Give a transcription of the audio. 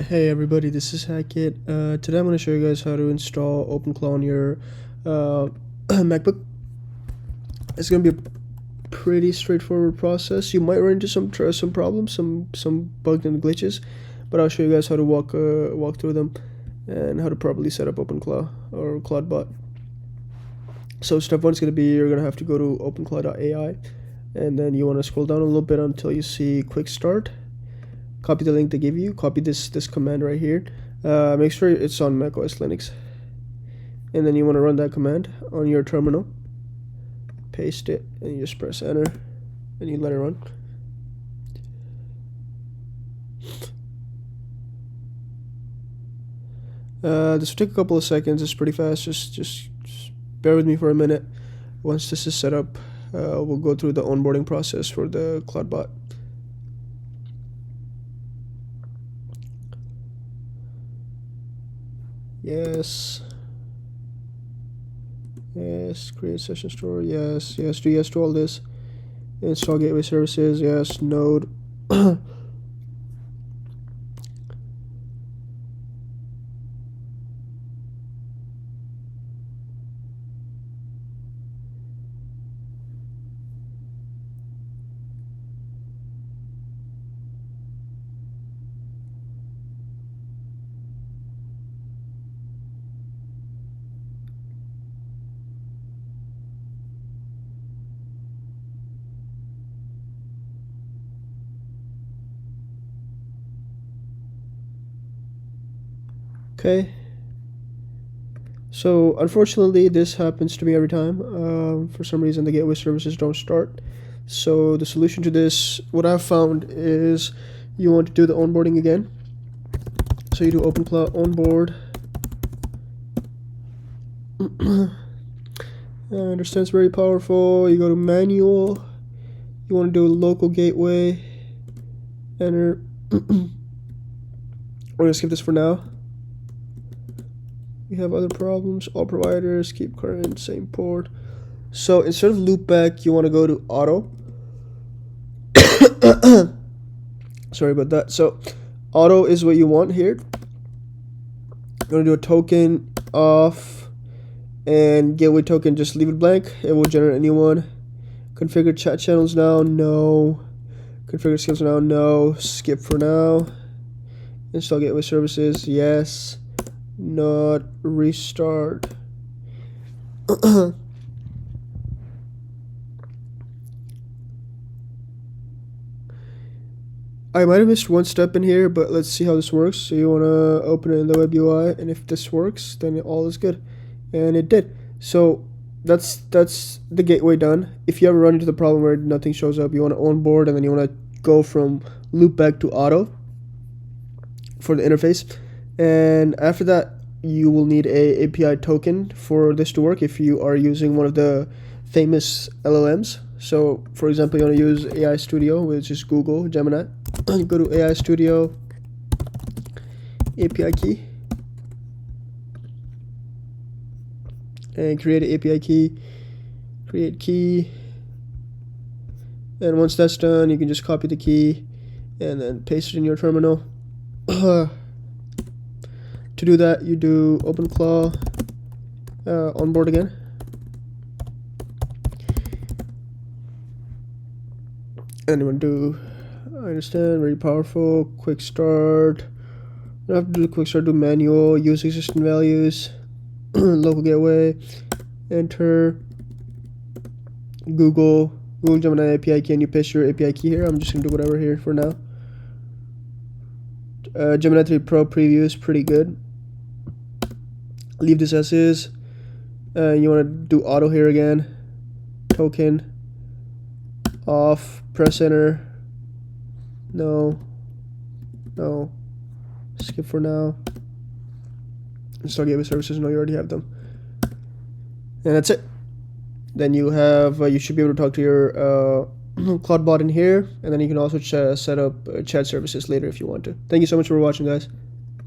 Hey everybody, this is Hackett. Today I'm going to show you guys how to install OpenClaw on your MacBook. It's going to be a pretty straightforward process. You might run into some problems, some bugs and glitches, but I'll show you guys how to walk through them and how to properly set up OpenClaw or ClawdBot. So step one is going to be you're going to have to go to OpenClaw.ai, and then you want to scroll down a little bit until you see Quick Start. Copy the link they give you, copy this command right here, make sure it's on Mac OS Linux, and then you want to run that command on your terminal, paste it, and you just press enter and you let it run. This will take a couple of seconds. It's pretty fast. Just bear with me for a minute. Once this is set up, we'll go through the onboarding process for the ClawdBot. Yes, create session store, yes, do yes to all this. Install gateway services, yes, node. Okay, so unfortunately this happens to me every time. For some reason the gateway services don't start. So the solution to this, what I've found, is you want to do the onboarding again. So you do OpenClaw onboard. I understand it's very powerful. You go to manual, you want to do a local gateway, enter. We're gonna skip this for now. We have other problems. All providers, keep current, same port. So instead of loopback, you want to go to auto. Sorry about that. So auto is what you want here. You're going to do a token off, and gateway token, just leave it blank. It will generate a new one. Configure chat channels now, no. Configure skills now, no. Skip for now. Install gateway services, yes. Not restart. I might have missed one step in here, but let's see how this works. So you want to open it in the web UI, and if this works, then all is good. And it did. So that's the gateway done. If you ever run into the problem where nothing shows up, you want to onboard, and then you want to go from loopback to auto for the interface. And after that, you will need a API token for this to work if you are using one of the famous LLMs. So for example, you want to use AI Studio, which is Google Gemini. You go to AI Studio, API key, and create an API key, create key, and once that's done, you can just copy the key and then paste it in your terminal. To do that, you do OpenClaw onboard again. And you want to do, I understand, very powerful, quick start. You don't have to do quick start, do manual, use existing values, local gateway, enter, Google Gemini API key, and you paste your API key here. I'm just going to do whatever here for now. Gemini 3 Pro preview is pretty good. Leave this as is. You want to do auto here again. Token off. Press enter. No. Skip for now. Install gateway services. No, you already have them. And that's it. Then you have you should be able to talk to your ClawdBot in here, and then you can also set up chat services later if you want to. Thank you so much for watching, guys.